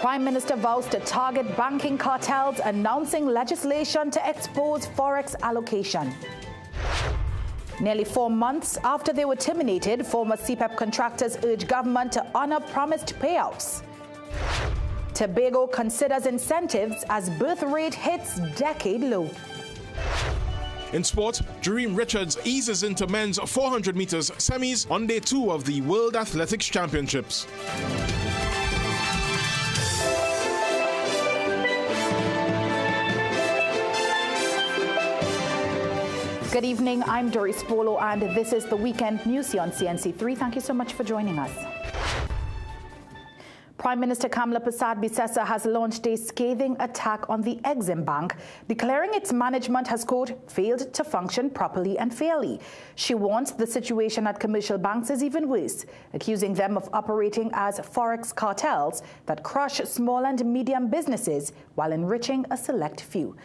Prime Minister vows to target banking cartels, announcing legislation to expose forex allocation. Nearly 4 months after they were terminated, former CPEP contractors urge government to honor promised payouts. Tobago considers incentives as birth rate hits decade low. In sport, Jereme Richards eases into men's 400 meters semis on day 2 of the World Athletics Championships. Good evening, I'm Doris Polo, and this is the Weekend News here on CNC3. Thank you so much for joining us. Prime Minister Kamla Persad-Bissessar has launched a scathing attack on the Exim Bank, declaring its management has, quote, failed to function properly and fairly. She warns the situation at commercial banks is even worse, accusing them of operating as forex cartels that crush small and medium businesses while enriching a select few.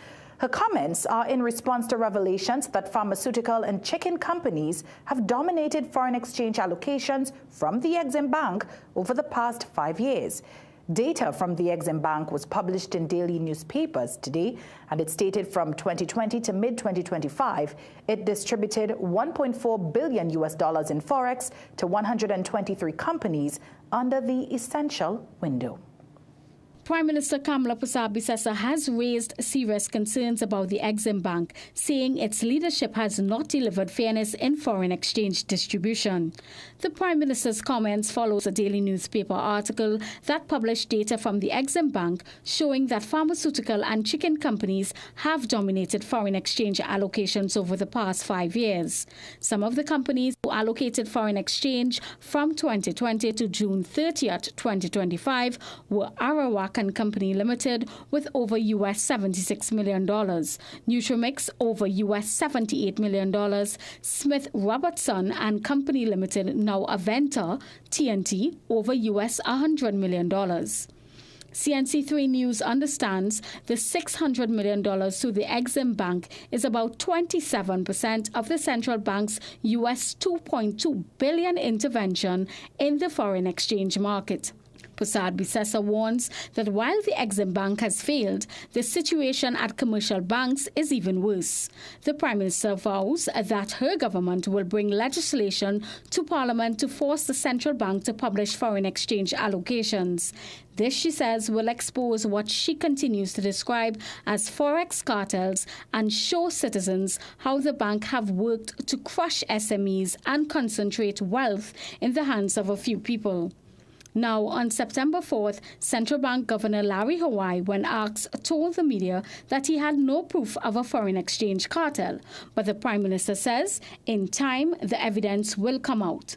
Her comments are in response to revelations that pharmaceutical and chicken companies have dominated foreign exchange allocations from the Exim Bank over the past 5 years. Data from the Exim Bank was published in daily newspapers today, and it stated from 2020 to mid-2025, it distributed $1.4 billion in forex to 123 companies under the essential window. Prime Minister Kamla Persad-Bissessar has raised serious concerns about the Exim Bank, saying its leadership has not delivered fairness in foreign exchange distribution. The Prime Minister's comments follows a daily newspaper article that published data from the Exim Bank showing that pharmaceutical and chicken companies have dominated foreign exchange allocations over the past 5 years. Some of the companies who allocated foreign exchange from 2020 to June 30th, 2025 were Arawak and Company Limited with over $76 million, Nutrimix over $78 million, Smith Robertson and Company Limited, now Aventa, TNT, over $100 million. CNC3 News understands the $600 million to the Exim Bank is about 27% of the central bank's $2.2 billion intervention in the foreign exchange market. Persad-Bissessar warns that while the Exim Bank has failed, the situation at commercial banks is even worse. The Prime Minister vows that her government will bring legislation to Parliament to force the central bank to publish foreign exchange allocations. This, she says, will expose what she continues to describe as forex cartels and show citizens how the bank have worked to crush SMEs and concentrate wealth in the hands of a few people. Now, on September 4th, Central Bank Governor Larry Hawaii, when asked, told the media that he had no proof of a foreign exchange cartel. But the Prime Minister says, in time, the evidence will come out.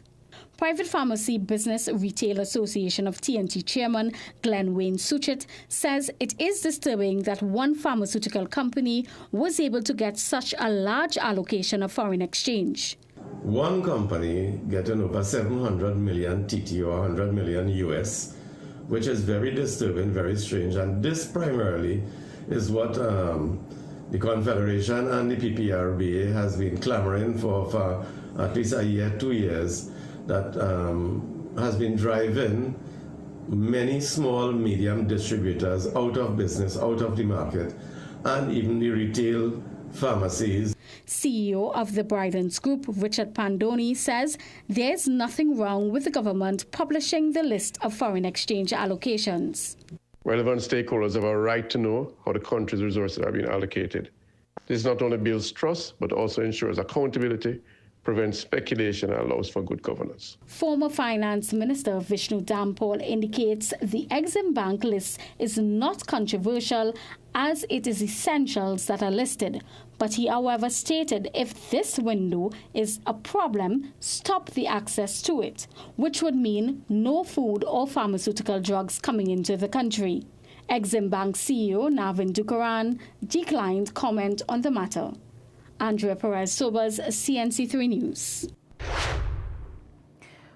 Private Pharmacy Business Retail Association of TNT Chairman Glenn Wayne Suchit says it is disturbing that one pharmaceutical company was able to get such a large allocation of foreign exchange. One company getting over 700 million TT or 100 million US, which is very disturbing, very strange. And this primarily is what the Confederation and the PPRBA has been clamoring for at least a year, 2 years, that has been driving many small, medium distributors out of business, out of the market, and even the retail pharmacies. CEO of the Bridens Group, Richard Pandoni, says there's nothing wrong with the government publishing the list of foreign exchange allocations. Relevant stakeholders have a right to know how the country's resources are being allocated. This not only builds trust, but also ensures accountability, prevents speculation, and allows for good governance. Former Finance Minister Vishnu Dampal indicates the Exim Bank list is not controversial as it is essentials that are listed. But he, however, stated if this window is a problem, stop the access to it, which would mean no food or pharmaceutical drugs coming into the country. Exim Bank CEO Navin Dukaran declined comment on the matter. Andrea Perez-Sobers, CNC3 News.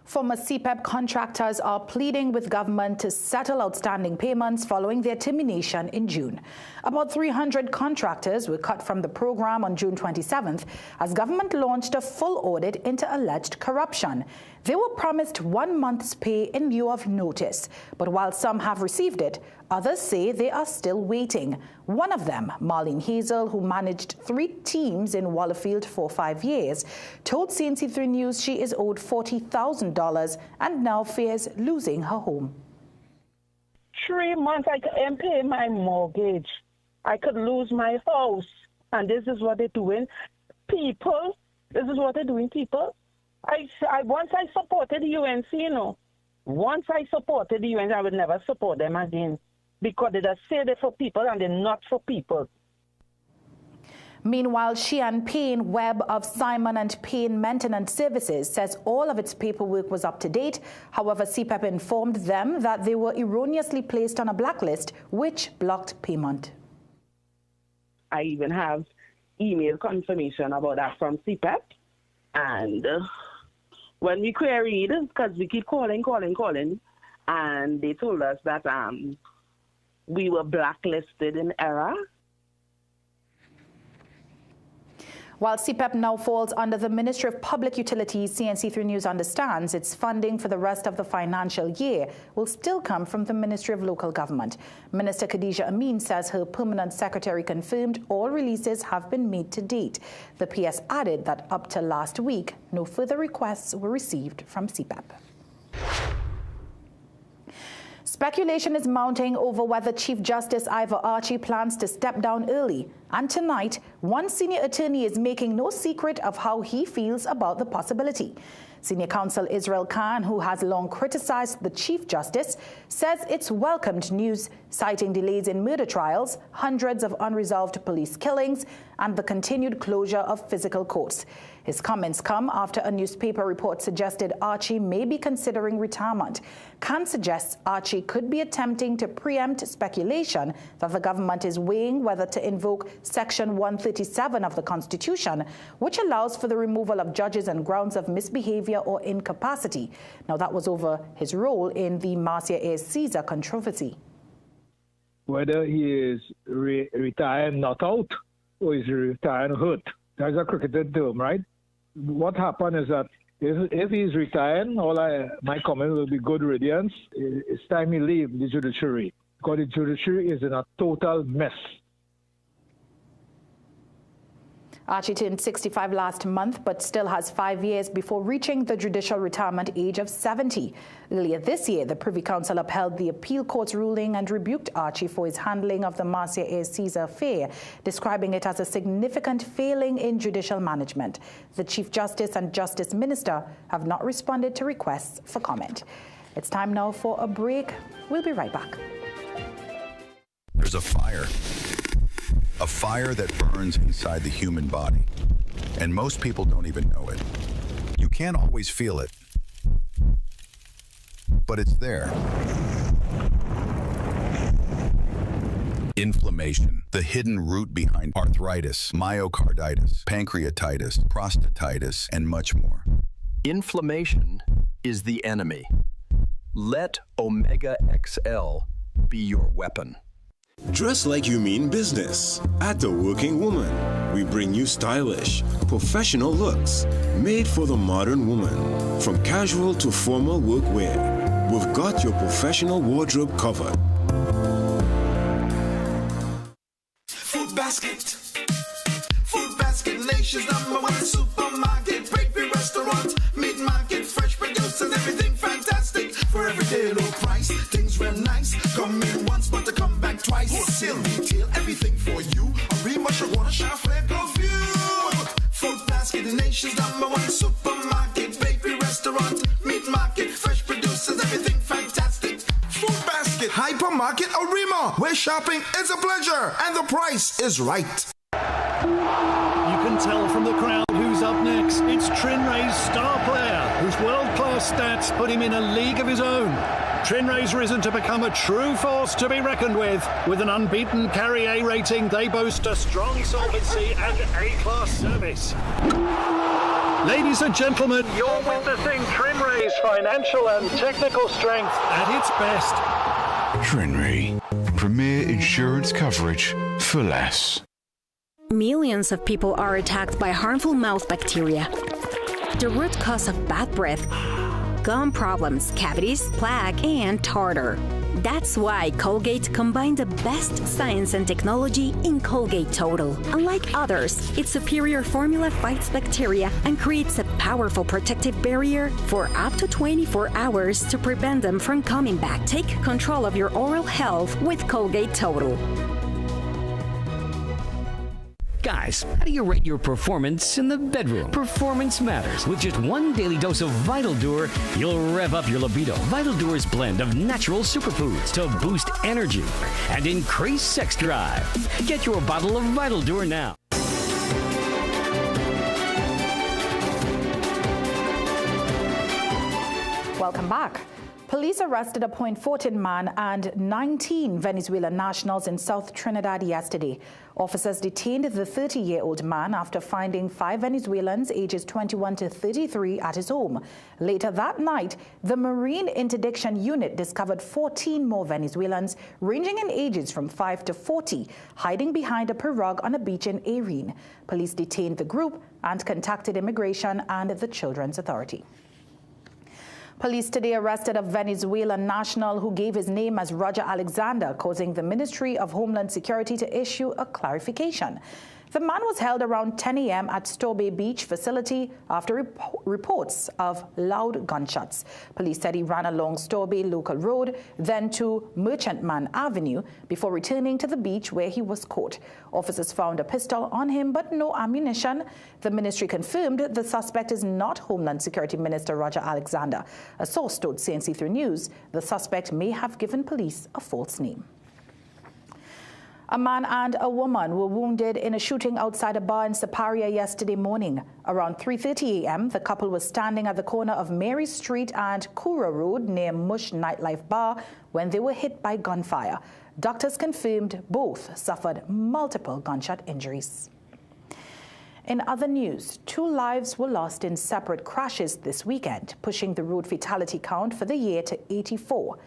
Former CPEP contractors are pleading with government to settle outstanding payments following their termination in June. About 300 contractors were cut from the program on June 27th as government launched a full audit into alleged corruption. They were promised 1 month's pay in lieu of notice, but while some have received it, others say they are still waiting. One of them, Marlene Hazel, who managed 3 teams in Wallerfield for 5 years, told CNC3 News she is owed $40,000 and now fears losing her home. 3 months I couldn't pay my mortgage. I could lose my house. And this is what they're doing. People, this is what they're doing, people. Once I supported the UNC, you know. Once I supported the UNC, I would never support them again. Because they just say they're for people and they're not for people. Meanwhile, Sheehan Payne Webb of Simon and Payne Maintenance Services says all of its paperwork was up to date. However, CPEP informed them that they were erroneously placed on a blacklist, which blocked payment. I even have email confirmation about that from CPEP. And when we queried, because we keep calling, and they told us that we were blacklisted in error. While CPEP now falls under the Ministry of Public Utilities, CNC3 News understands its funding for the rest of the financial year will still come from the Ministry of Local Government. Minister Khadija Amin says her permanent secretary confirmed all releases have been made to date. The PS added that up to last week, no further requests were received from CPEP. Speculation is mounting over whether Chief Justice Ivor Archie plans to step down early. And tonight, one senior attorney is making no secret of how he feels about the possibility. Senior counsel Israel Khan, who has long criticized the Chief Justice, says it's welcomed news, citing delays in murder trials, hundreds of unresolved police killings, and the continued closure of physical courts. His comments come after a newspaper report suggested Archie may be considering retirement. Khan suggests Archie could be attempting to preempt speculation that the government is weighing whether to invoke Section 137 of the Constitution, which allows for the removal of judges on grounds of misbehavior or incapacity. Now, that was over his role in the Marcia A. Caesar controversy. Whether he is retired not out or is retired hurt. That's a cricketer term, right? What happened is that if he's retiring, my comment will be good riddance. It's time he leave the judiciary, because the judiciary is in a total mess. Archie turned 65 last month, but still has 5 years before reaching the judicial retirement age of 70. Earlier this year, the Privy Council upheld the appeal court's ruling and rebuked Archie for his handling of the Marcia A. Caesar affair, describing it as a significant failing in judicial management. The Chief Justice and Justice Minister have not responded to requests for comment. It's time now for a break. We'll be right back. There's a fire that burns inside the human body, and most people don't even know it. You can't always feel it, but it's there. Inflammation, the hidden root behind arthritis, myocarditis, pancreatitis, prostatitis, and much more. Inflammation is the enemy. Let Omega XL be your weapon. Dress like you mean business. At The Working Woman, we bring you stylish, professional looks made for the modern woman. From casual to formal workwear, we've got your professional wardrobe covered. Food Basket, nation's #1 supermarket, bakery, restaurant, meat market, fresh produce and everything fantastic. For everyday low price, things real nice. Come in once, but to come back twice. Wholesale retail, everything for you. A remush, a water shop, fair go view. Food Basket, the nation's #1 supermarket, bakery, restaurant, meat market, fresh produce and everything fantastic. Food Basket, hypermarket, or Rema, where shopping is a pleasure and the price is right. You can tell from the crowd who's up next. It's Trinray's star player, whose world-class stats put him in a league of his own. Trinray's risen to become a true force to be reckoned with. With an unbeaten Carry A rating, they boast a strong solvency and A-class service. Ladies and gentlemen, you're witnessing Trinray's financial and technical strength at its best. Trinray, premier insurance coverage for less. Millions of people are attacked by harmful mouth bacteria. The root cause of bad breath gum problems, cavities, plaque, and tartar. That's why Colgate combined the best science and technology in Colgate Total. Unlike others, its superior formula fights bacteria and creates a powerful protective barrier for up to 24 hours to prevent them from coming back. Take control of your oral health with Colgate Total. Guys, how do you rate your performance in the bedroom? Performance matters. With just one daily dose of Vital Dur, you'll rev up your libido. Vital Dur's blend of natural superfoods to boost energy and increase sex drive. Get your bottle of Vital Dur now. Welcome back. Police arrested a Point Fortin man and 19 Venezuelan nationals in South Trinidad yesterday. Officers detained the 30-year-old man after finding 5 Venezuelans ages 21 to 33 at his home. Later that night, the Marine Interdiction Unit discovered 14 more Venezuelans ranging in ages from 5 to 40, hiding behind a pirogue on a beach in Aireen. Police detained the group and contacted Immigration and the Children's Authority. Police today arrested a Venezuelan national who gave his name as Roger Alexander, causing the Ministry of Homeland Security to issue a clarification. The man was held around 10 a.m. at Storbay Beach facility after reports of loud gunshots. Police said he ran along Storbay Local Road, then to Merchantman Avenue, before returning to the beach where he was caught. Officers found a pistol on him but no ammunition. The ministry confirmed the suspect is not Homeland Security Minister Roger Alexander. A source told CNC3 News the suspect may have given police a false name. A man and a woman were wounded in a shooting outside a bar in Siparia yesterday morning. Around 3:30 a.m., the couple was standing at the corner of Mary Street and Kura Road near Mush Nightlife Bar when they were hit by gunfire. Doctors confirmed both suffered multiple gunshot injuries. In other news, 2 lives were lost in separate crashes this weekend, pushing the road fatality count for the year to 84.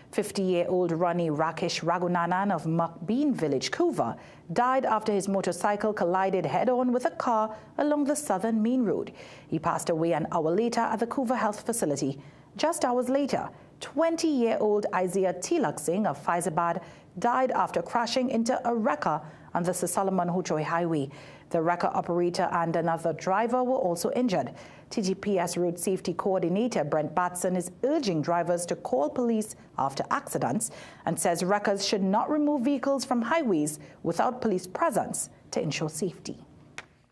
50-year-old Ronnie Rakesh Raghunanan of Makbeen Village, Kuva, died after his motorcycle collided head-on with a car along the southern main road. He passed away an hour later at the Kuva Health Facility. Just hours later, 20-year-old Isaiah Tilak Singh of Faizabad died after crashing into a wrecker on the Sir Solomon Huchoy Highway. The wrecker operator and another driver were also injured. TGPS Road Safety Coordinator Brent Batson is urging drivers to call police after accidents and says wreckers should not remove vehicles from highways without police presence to ensure safety.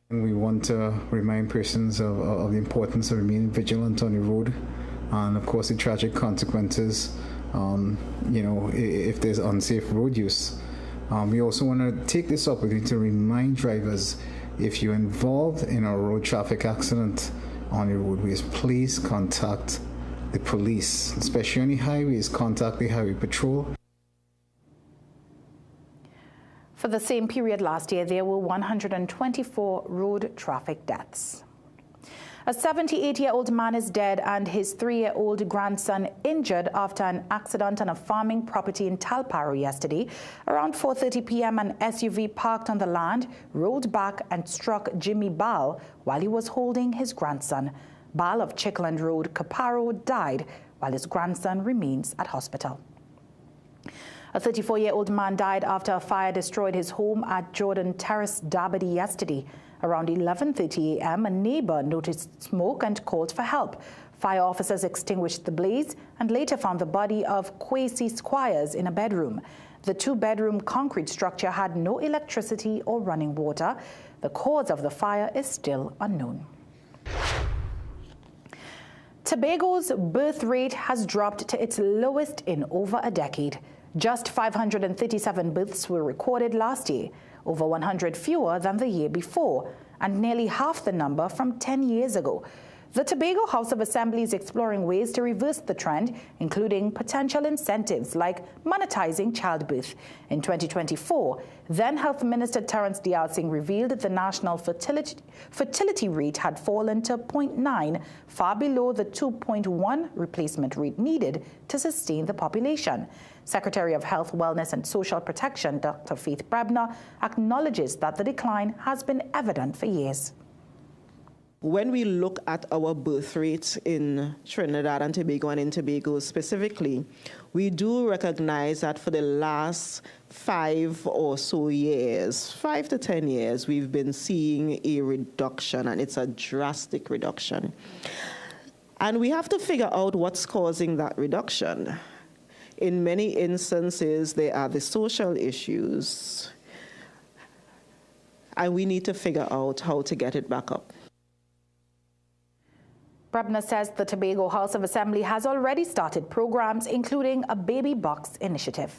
We want to remind persons of the importance of remaining vigilant on the road and, of course, the tragic consequences, if there's unsafe road use. We also want to take this opportunity to remind drivers, if you're involved in a road traffic accident on the roadways, please contact the police, especially on the highways. Contact the highway patrol. For the same period last year, there were 124 road traffic deaths. A 78-year-old man is dead and his 3-year-old grandson injured after an accident on a farming property in Talparo yesterday. Around 4:30 p.m., an SUV parked on the land rolled back and struck Jimmy Ball while he was holding his grandson. Ball of Chickland Road, Caparo, died while his grandson remains at hospital. A 34-year-old man died after a fire destroyed his home at Jordan Terrace, Dabadi yesterday. Around 11:30 a.m., a neighbor noticed smoke and called for help. Fire officers extinguished the blaze and later found the body of Kwesi Squires in a bedroom. The 2-bedroom concrete structure had no electricity or running water. The cause of the fire is still unknown. Tobago's birth rate has dropped to its lowest in over a decade. Just 537 births were recorded last year, over 100 fewer than the year before, and nearly half the number from 10 years ago. The Tobago House of Assembly is exploring ways to reverse the trend, including potential incentives like monetizing childbirth. In 2024, then Health Minister Terence Dial Singh revealed that the national fertility rate had fallen to 0.9, far below the 2.1 replacement rate needed to sustain the population. Secretary of Health, Wellness and Social Protection, Dr. Faith Brebner, acknowledges that the decline has been evident for years. when we look at our birth rates in Trinidad and Tobago and in Tobago specifically, we do recognize that for the last 5 or so years, 5 to 10 years, we've been seeing a reduction, and it's a drastic reduction. And we have to figure out what's causing that reduction. In many instances, there are the social issues, and we need to figure out how to get it back up. Brebner says the Tobago House of Assembly has already started programs, including a baby box initiative.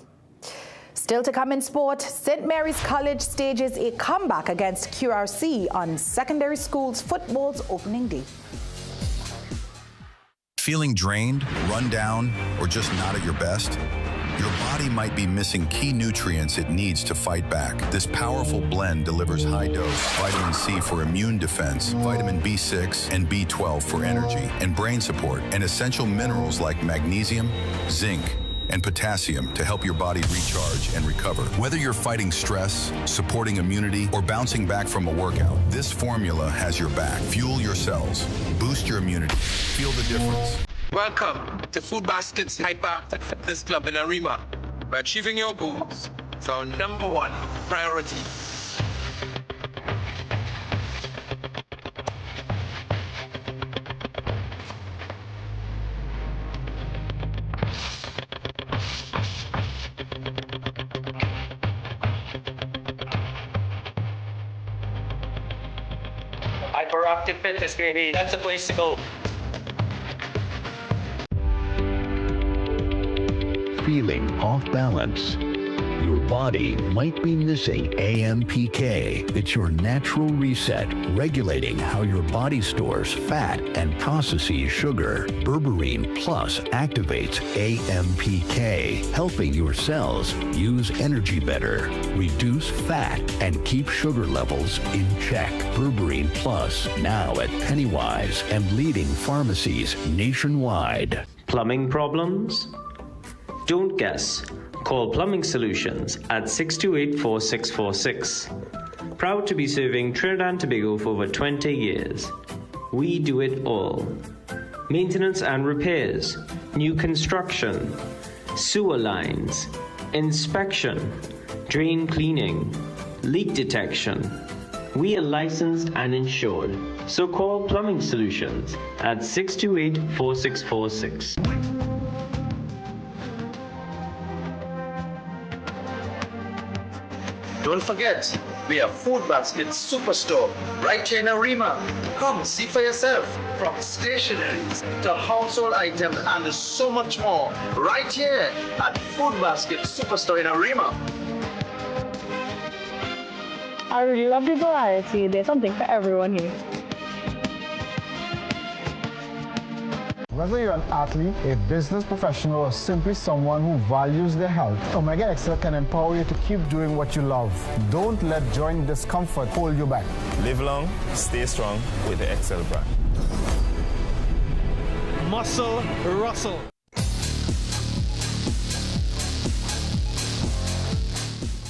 Still to come in sport, St. Mary's College stages a comeback against QRC on secondary schools football's opening day. Feeling drained, run down, or just not at your best? Your body might be missing key nutrients it needs to fight back. This powerful blend delivers high-dose vitamin C for immune defense, vitamin B6 and B12 for energy and brain support, and essential minerals like magnesium, zinc, and potassium to help your body recharge and recover. Whether you're fighting stress, supporting immunity, or bouncing back from a workout, this formula has your back. Fuel your cells, boost your immunity, feel the difference. Welcome to Food Basket's Hyperactive Fitness Club in Arima, where achieving your goals is our #1 priority. Hyperactive Fitness, baby. That's the place to go. Feeling off balance? Your body might be missing AMPK. It's your natural reset, regulating how your body stores fat and processes sugar. Berberine Plus activates AMPK, helping your cells use energy better, reduce fat, and keep sugar levels in check. Berberine Plus, now at Pennywise and leading pharmacies nationwide. Plumbing problems? Don't guess. Call Plumbing Solutions at 628-4646. Proud to be serving Trinidad and Tobago for over 20 years. We do it all. Maintenance and repairs, new construction, sewer lines, inspection, drain cleaning, leak detection. We are licensed and insured. So call Plumbing Solutions at 628-4646. Don't forget, we are Food Basket Superstore right here in Arima. Come see for yourself, from stationeries to household items and so much more, right here at Food Basket Superstore in Arima. I really love the variety. There's something for everyone here. Whether you're an athlete, a business professional, or simply someone who values their health, Omega XL can empower you to keep doing what you love. Don't let joint discomfort hold you back. Live long, stay strong with the XL brand. Muscle Russell.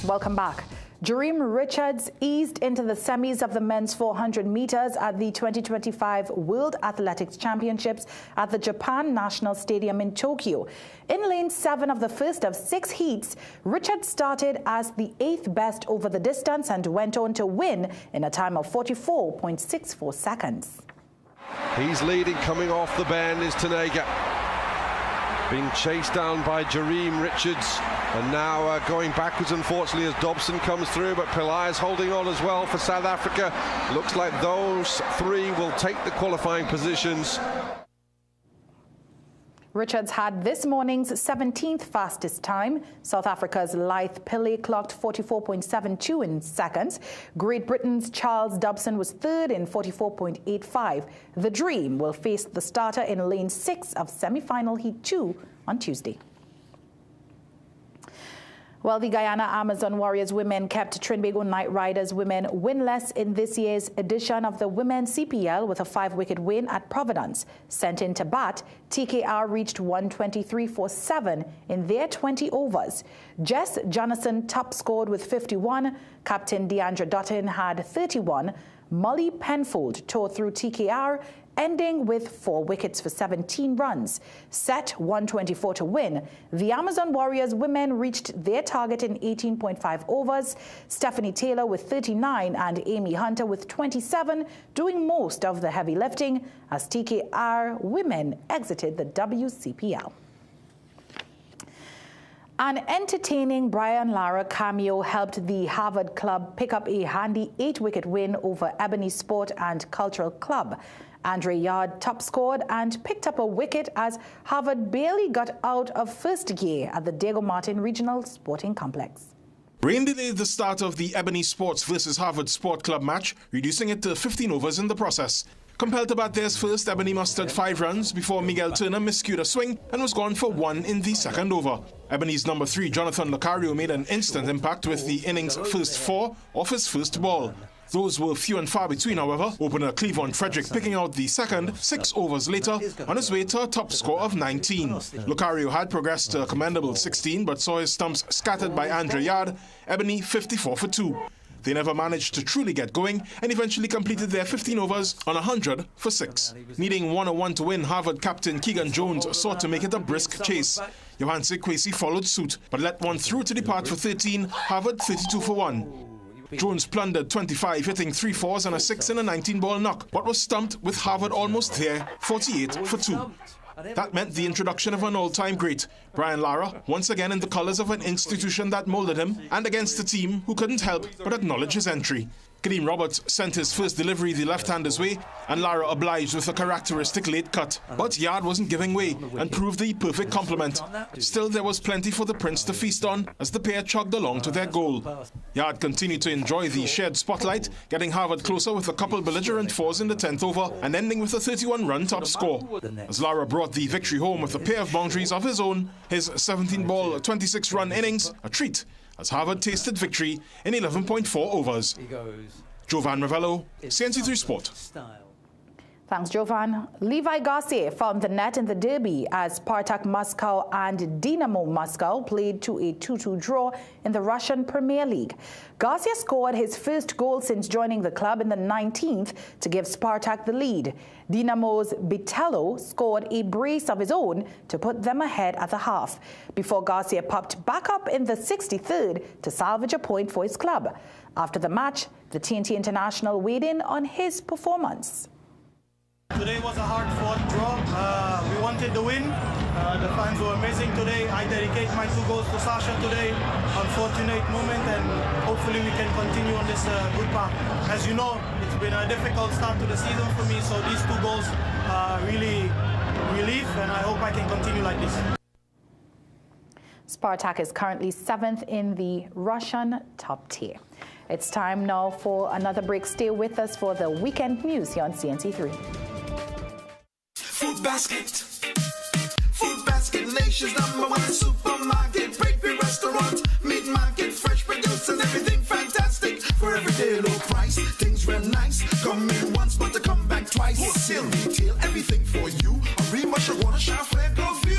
Welcome back. Jareem Richards eased into the semis of the men's 400 meters at the 2025 World Athletics Championships at the Japan National Stadium in Tokyo. In lane 7 of the first of 6 heats, Richards started as the 8th best over the distance and went on to win in a time of 44.64 seconds. He's leading coming off the bend is Tanega. Being chased down by Jareem Richards, and now going backwards, unfortunately, as Dobson comes through, but Pillai is holding on as well for South Africa. Looks like those 3 will take the qualifying positions. Richards had this morning's 17th fastest time. South Africa's Lyth Pillay clocked 44.72 in seconds. Great Britain's Charles Dobson was 3rd in 44.85. The Dream will face the starter in lane 6 of semi-final heat 2 on Tuesday. Well, the Guyana Amazon Warriors women kept Trinbago Knight Riders women winless in this year's edition of the Women's CPL with a 5-wicket win at Providence. Sent into bat, TKR reached 123 for 7 in their 20 overs. Jess Jonathan top scored with 51. Captain Deandra Dutton had 31. Molly Penfold tore through TKR, ending with 4 wickets for 17 runs. Set 124 to win, the Amazon Warriors women reached their target in 18.5 overs. Stephanie Taylor with 39 and Amy Hunter with 27 doing most of the heavy lifting as TKR women exited the WCPL. An entertaining Brian Lara cameo helped the Harvard club pick up a handy 8-wicket win over Ebony Sport and Cultural Club. Andre Yard top-scored and picked up a wicket as Harvard barely got out of first gear at the Diego Martin Regional Sporting Complex. Rain delayed the start of the Ebony Sports versus Harvard Sport Club match, reducing it to 15 overs in the process. Compelled to bat theirs first, Ebony mustered 5 runs before Miguel Turner miscued a swing and was gone for 1 in the second over. Ebony's number 3, Jonathan Lucario, made an instant impact with the innings' first 4 off his first ball. Those were few and far between, however, opener Cleavon Frederick picking out the second 6 overs later on his way to a top score of 19. Lucario had progressed to a commendable 16 but saw his stumps scattered by Andre Yard, Ebony 54 for 2. They never managed to truly get going and eventually completed their 15 overs on 100 for 6. Needing 101 to win, Harvard captain Keegan Jones sought to make it a brisk chase. Johanse Kwesi followed suit but let one through to depart for 13, Harvard 32 for 1. Jones plundered 25, hitting 3 fours and a 6 in a 19-ball knock, but was stumped with Harvard almost there, 48 for 2. That meant the introduction of an all-time great, Brian Lara, once again in the colours of an institution that moulded him, and against a team who couldn't help but acknowledge his entry. Kadeem Roberts sent his first delivery the left-hander's way, and Lara obliged with a characteristic late cut. But Yard wasn't giving way and proved the perfect complement. Still, there was plenty for the Prince to feast on as the pair chugged along to their goal. Yard continued to enjoy the shared spotlight, getting Harvard closer with a couple belligerent 4s in the 10th over and ending with a 31-run top score. As Lara brought the victory home with a pair of boundaries of his own, his 17-ball, 26-run innings, a treat, as Harvard tasted victory in 11.4 overs. Jovan Ravello, CNC3 Sport. Thanks, Jovan. Levi Garcia found the net in the derby as Spartak Moscow and Dynamo Moscow played to a 2-2 draw in the Russian Premier League. Garcia scored his first goal since joining the club in the 19th to give Spartak the lead. Dynamo's Bitello scored a brace of his own to put them ahead at the half, before Garcia popped back up in the 63rd to salvage a point for his club. After the match, the TNT international weighed in on his performance. Today was a hard-fought draw. We wanted the win. The fans were amazing today. I dedicate my 2 goals to Sasha today. Unfortunate moment, and hopefully we can continue on this good path. As you know, it's been a difficult start to the season for me, so these 2 goals are really relief, and I hope I can continue like this. Spartak is currently 7th in the Russian top tier. It's time now for another break. Stay with us for the weekend news here on CNC3. Food basket. Food basket, nation's #1 supermarket. Bakery, restaurant, meat market, fresh produce and everything fantastic. For everyday low price, things real nice. Come in once, but to come back twice. Wholesale retail, everything for you. A real much I wanna shop for you.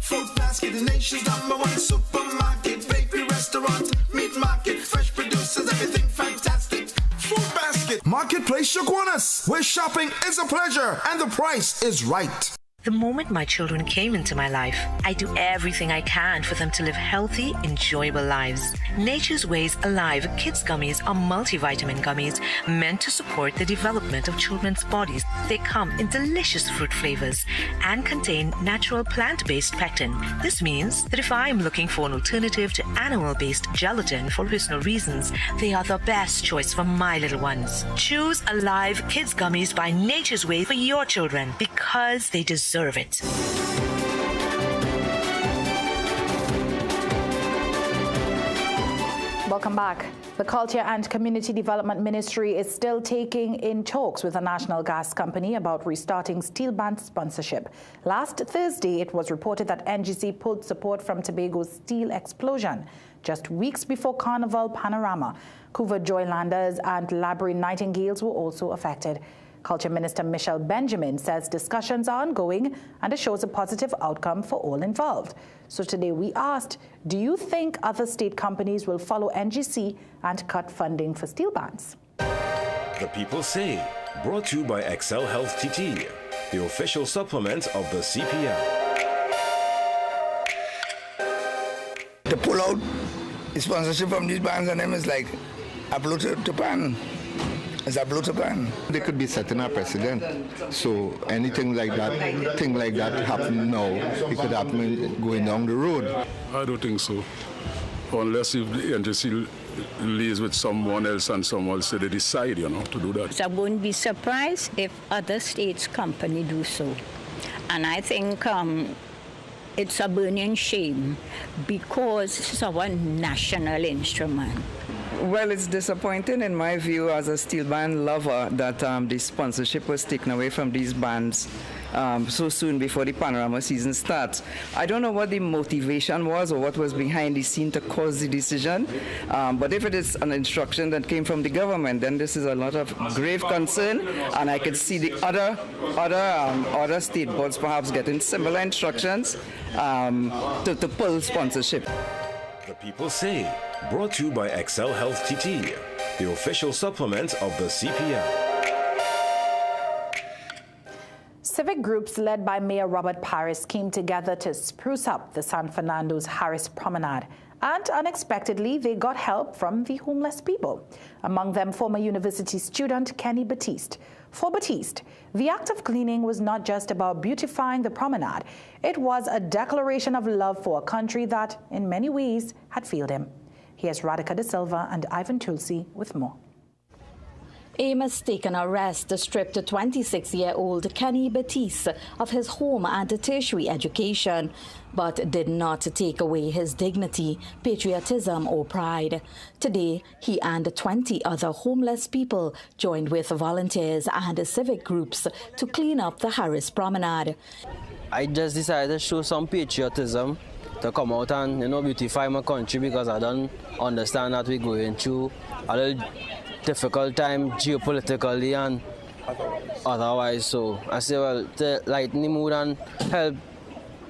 Food basket, the nation's #1 supermarket. Bakery, restaurant, meat market, fresh producers, everything fantastic. Food basket. Marketplace Shaguanas, where shopping is a pleasure and the price is right. The moment my children came into my life, I do everything I can for them to live healthy, enjoyable lives. Nature's Ways Alive Kids Gummies are multivitamin gummies meant to support the development of children's bodies. They come in delicious fruit flavors and contain natural plant-based pectin. This means that if I'm looking for an alternative to animal-based gelatin for personal reasons, they are the best choice for my little ones. Choose Alive Kids Gummies by Nature's Way for your children because they deserve it. Welcome back. The Culture and Community Development Ministry is still taking in talks with the National Gas Company about restarting steel band sponsorship. Last Thursday, it was reported that NGC pulled support from Tobago's steel explosion just weeks before Carnival Panorama. Couva Joylanders and Labrie Nightingales were also affected. Culture Minister Michelle Benjamin says discussions are ongoing and it shows a positive outcome for all involved. So today we asked, do you think other state companies will follow NGC and cut funding for steel bands? The People Say, brought to you by Excel Health TT, the official supplement of the CPL. To pull out the sponsorship from these bands and them is like a blow to pan. It's a blow to pan. They could be setting a precedent. So anything like that, happen now, it could happen going down the road. I don't think so. Unless if the NJC liaise with someone else and someone else they decide, to do that. I wouldn't be surprised if other states' company do so. And I think it's a burning shame because it's our national instrument. Well, it's disappointing in my view as a steel band lover that the sponsorship was taken away from these bands so soon before the Panorama season starts. I don't know what the motivation was or what was behind the scene to cause the decision, but if it is an instruction that came from the government, then this is a lot of grave concern, and I could see the other state boards perhaps getting similar instructions to pull sponsorship. The People Say, brought to you by Excel Health TT, the official supplement of the CPL. Civic groups led by Mayor Robert Paris came together to spruce up the San Fernando's Harris Promenade. And unexpectedly, they got help from the homeless people. Among them, former university student Kenny Batiste. For Batiste, the act of cleaning was not just about beautifying the promenade. It was a declaration of love for a country that, in many ways, had failed him. Here's Radhika De Silva and Ivan Tulsi with more. A mistaken arrest stripped 26-year-old Kenny Batiste of his home and tertiary education, but did not take away his dignity, patriotism or pride. Today, he and 20 other homeless people joined with volunteers and civic groups to clean up the Harris Promenade. I just decided to show some patriotism, to come out and beautify my country, because I don't understand that we're going through a little difficult time geopolitically and otherwise. So I say, well, to lighten the mood and help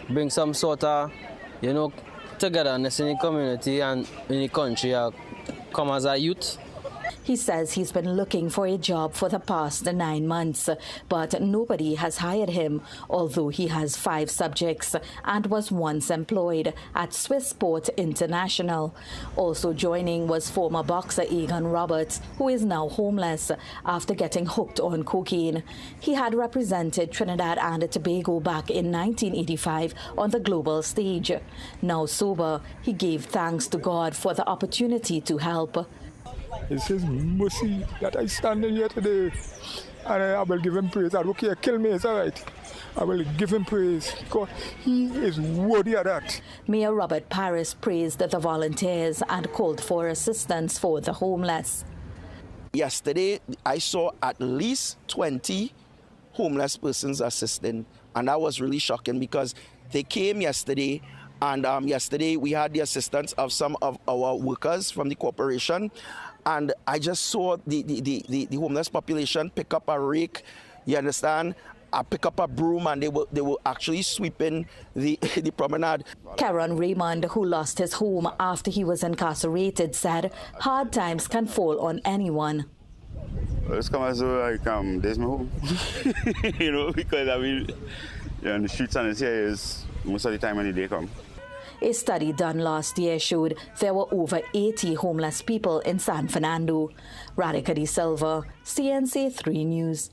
bring some sort of, togetherness in the community and in the country. I come as a youth. He says he's been looking for a job for the past 9 months, but nobody has hired him, although he has 5 subjects and was once employed at Swiss Sport International. Also joining was former boxer Egan Roberts, who is now homeless after getting hooked on cocaine. He had represented Trinidad and Tobago back in 1985 on the global stage. Now sober, he gave thanks to God for the opportunity to help. It's His mercy that I stand in here today, and I will give Him praise. I don't care, kill me, it's all right. I will give Him praise because He is worthy of that. Mayor Robert Paris praised the volunteers and called for assistance for the homeless. Yesterday, I saw at least 20 homeless persons assisting, and that was really shocking because they came yesterday. And yesterday we had the assistance of some of our workers from the corporation, and I just saw the homeless population pick up a rake, you understand, pick up a broom, and they were actually sweeping the promenade. Karen Raymond, who lost his home after he was incarcerated, said hard times can fall on anyone. Well, it's come as though there's my home, because on the streets and the is most of the time when the day come. A study done last year showed there were over 80 homeless people in San Fernando. Radhika De Silva, CNC3 News.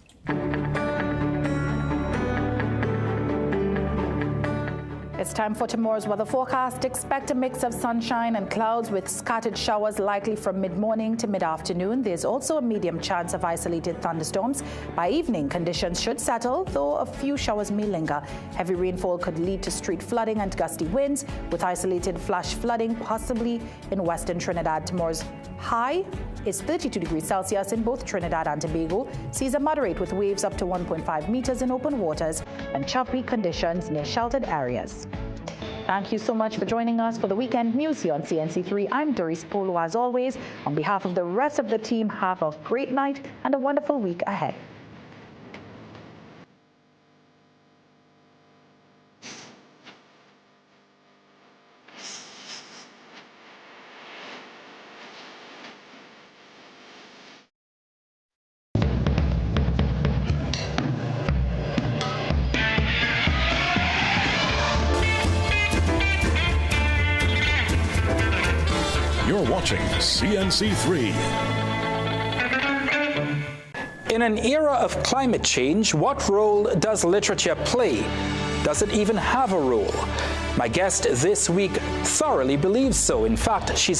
It's time for tomorrow's weather forecast. Expect a mix of sunshine and clouds with scattered showers likely from mid-morning to mid-afternoon. There's also a medium chance of isolated thunderstorms. By evening, conditions should settle, though a few showers may linger. Heavy rainfall could lead to street flooding and gusty winds, with isolated flash flooding possibly in western Trinidad. Tomorrow's high is 32 degrees Celsius in both Trinidad and Tobago. Seas are moderate with waves up to 1.5 meters in open waters and choppy conditions near sheltered areas. Thank you so much for joining us for the weekend news here on CNC3. I'm Doris Polo, as always. On behalf of the rest of the team, have a great night and a wonderful week ahead. You're watching CNC3. In an era of climate change, what role does literature play? Does it even have a role? My guest this week thoroughly believes so. In fact, she's